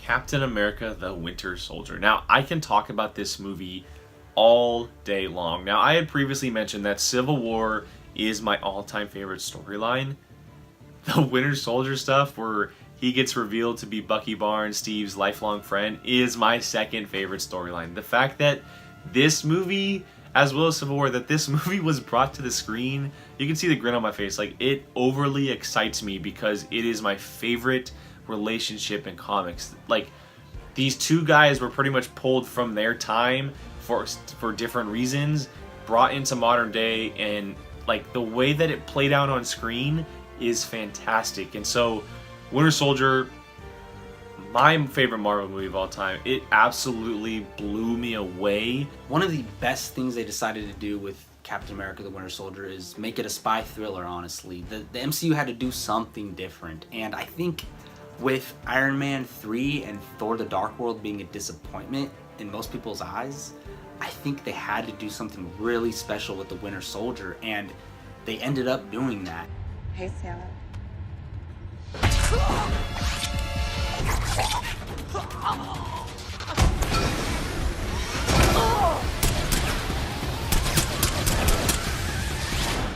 Captain America the Winter Soldier. Now, I can talk about this movie all day long. Now, I had previously mentioned that Civil War is my all-time favorite storyline. The Winter Soldier stuff, where he gets revealed to be Bucky Barnes, Steve's lifelong friend, is my second favorite storyline. The fact that this movie, as well as Civil War, that this movie was brought to the screen, you can see the grin on my face. Like, it overly excites me because it is my favorite relationship in comics. Like, these two guys were pretty much pulled from their time for different reasons, brought into modern day, and like the way that it played out on screen is fantastic. And so Winter Soldier, my favorite Marvel movie of all time, it absolutely blew me away. One of the best things they decided to do with Captain America the Winter Soldier is make it a spy thriller, honestly. The MCU had to do something different, and I think with Iron Man 3 and Thor the Dark World being a disappointment in most people's eyes, I think they had to do something really special with the Winter Soldier, and they ended up doing that. Hey, Sailor.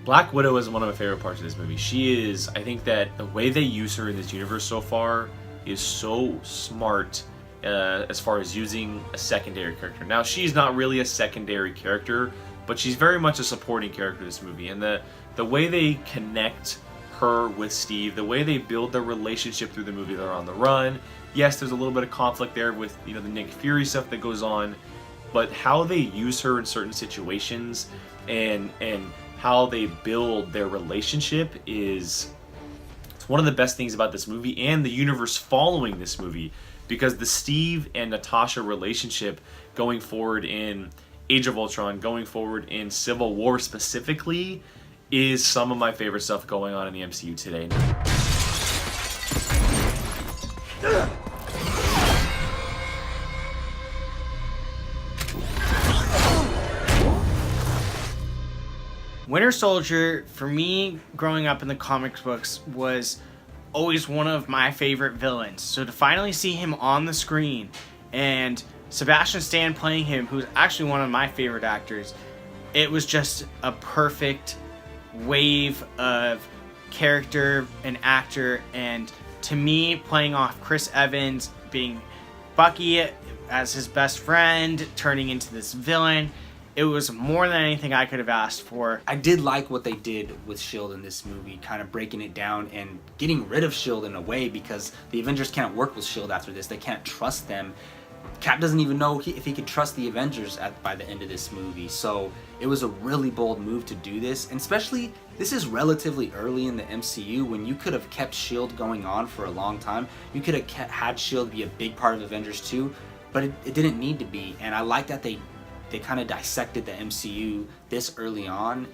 Black Widow is one of my favorite parts of this movie. She is, I think that the way they use her in this universe so far is so smart as far as using a secondary character. Now, she's not really a secondary character, but she's very much a supporting character in this movie. And the way they connect her with Steve, the way they build their relationship through the movie, they're on the run. Yes, there's a little bit of conflict there with, you know, the Nick Fury stuff that goes on, but how they use her in certain situations and how they build their relationship is, it's one of the best things about this movie and the universe following this movie, because the Steve and Natasha relationship going forward in Age of Ultron, going forward in Civil War specifically, is some of my favorite stuff going on in the MCU today. Winter Soldier, for me, growing up in the comics books, was always one of my favorite villains. So to finally see him on the screen, and Sebastian Stan playing him, who's actually one of my favorite actors, it was just a perfect wave of character and actor. And to me, playing off Chris Evans, being Bucky as his best friend, turning into this villain, it was more than anything I could have asked for. I did like what they did with S.H.I.E.L.D. in this movie, kind of breaking it down and getting rid of S.H.I.E.L.D. in a way, because the Avengers can't work with S.H.I.E.L.D. after this. They can't trust them. Cap doesn't even know if he could trust the Avengers by the end of this movie. So it was a really bold move to do this, and especially this is relatively early in the MCU when you could have kept S.H.I.E.L.D. going on for a long time. You could have had S.H.I.E.L.D. be a big part of Avengers 2, but it didn't need to be, and I like that they kind of dissected the MCU this early on.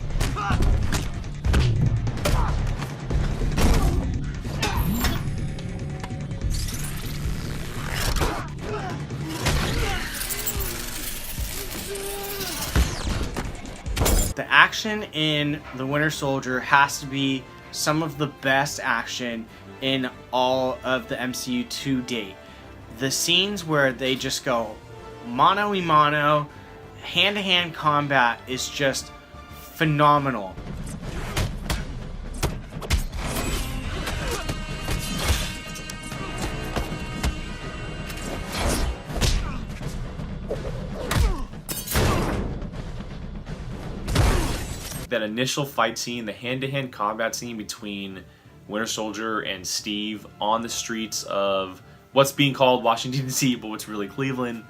The action in The Winter Soldier has to be some of the best action in all of the MCU to date. The scenes where they just go mano-a-mano, hand-to-hand combat is just phenomenal. That initial fight scene, the hand-to-hand combat scene between Winter Soldier and Steve on the streets of what's being called Washington, D.C., but what's really Cleveland,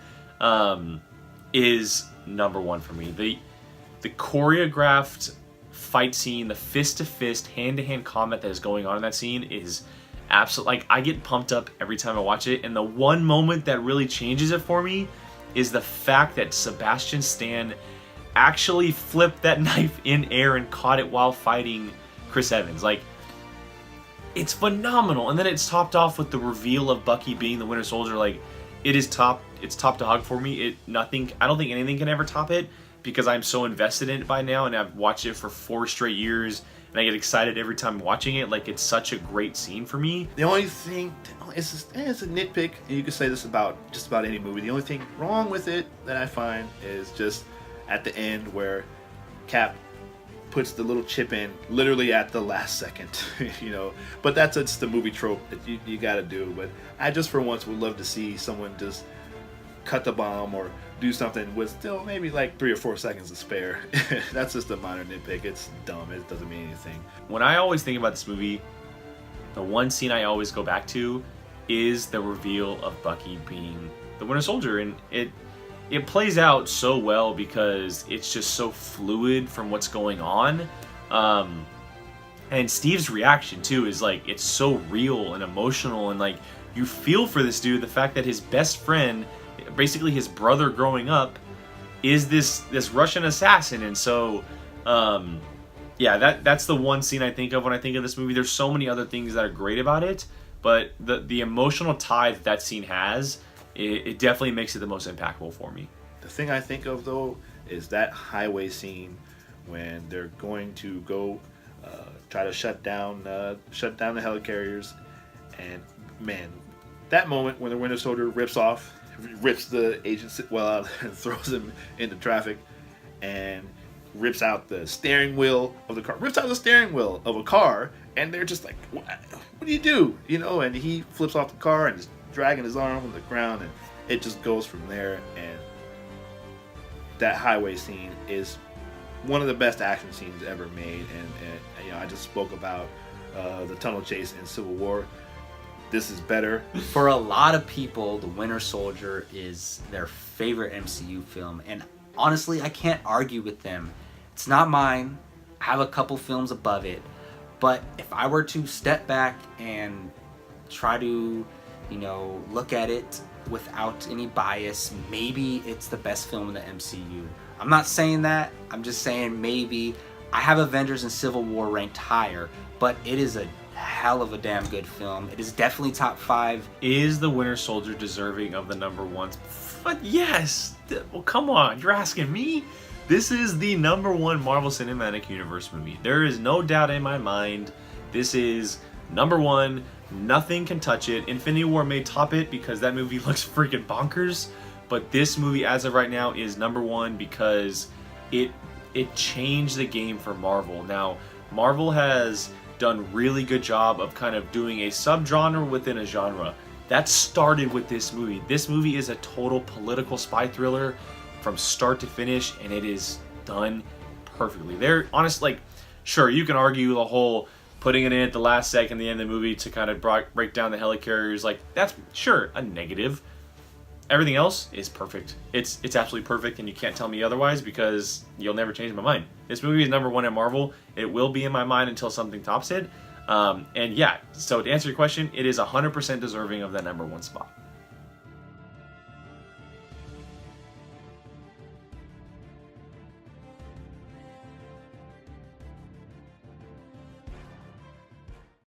is number one for me. The choreographed fight scene, the fist-to-fist, hand-to-hand combat that is going on in that scene is absolutely, like, I get pumped up every time I watch it. And the one moment that really changes it for me is the fact that Sebastian Stan actually flipped that knife in air and caught it while fighting Chris Evans. Like, it's phenomenal. And then it's topped off with the reveal of Bucky being the Winter Soldier. Like, it's top to hug for me. I don't think anything can ever top it, because I'm so invested in it by now, and I've watched it for 4 straight years. and I get excited every time watching it. Like, it's such a great scene for me. The only thing, it's a nitpick, and you can say this about just about any movie. The only thing wrong with it that I find is just at the end where Cap puts the little chip in literally at the last second, you know. But that's just the movie trope that you got to do. But I just for once would love to see someone just cut the bomb or do something with still maybe like 3 or 4 seconds to spare. That's just a minor nitpick. It's dumb. It doesn't mean anything. When I always think about this movie, the one scene I always go back to is the reveal of Bucky being the Winter Soldier, and it plays out so well because it's just so fluid from what's going on. And Steve's reaction too is like, it's so real and emotional, and like you feel for this dude. The fact that his best friend, basically his brother growing up, is this Russian assassin. And so yeah, that's the one scene I think of when I think of this movie. There's so many other things that are great about it, but the emotional tie that scene has, it definitely makes it the most impactful for me. The thing I think of though is that highway scene when they're going to go try to shut down the helicarriers, and man, that moment when the Winter Soldier rips the agent well out and throws him into traffic, and rips out the steering wheel of the car, and they're just like, what do you do? You know, and he flips off the car and is dragging his arm on the ground, and it just goes from there. And that highway scene is one of the best action scenes ever made. And you know, I just spoke about the tunnel chase in Civil War. This is better. For a lot of people, The Winter Soldier is their favorite MCU film, and honestly, I can't argue with them. It's not mine. I have a couple films above it, but if I were to step back and try to, you know, look at it without any bias, maybe it's the best film in the MCU. I'm not saying that. I'm just saying maybe. I have Avengers and Civil War ranked higher, but it is a hell of a damn good film. It is definitely top 5. Is the Winter Soldier deserving of the number 1? But yes. Well, come on. You're asking me? This is the number 1 Marvel Cinematic Universe movie. There is no doubt in my mind. This is number 1. Nothing can touch it. Infinity War may top it because that movie looks freaking bonkers. But this movie, as of right now, is number 1 because it changed the game for Marvel. Now, Marvel has done really good job of kind of doing a subgenre within a genre. That started with this movie. This movie is a total political spy thriller from start to finish, and it is done perfectly. They're honestly, like, sure, you can argue the whole putting it in at the last second, the end of the movie to kind of break down the helicarriers, like, that's sure a negative. Everything else is perfect. It's absolutely perfect, and you can't tell me otherwise because you'll never change my mind. This movie is number 1 at Marvel. It will be in my mind until something tops it. And yeah, so to answer your question, it is 100% deserving of that number 1 spot.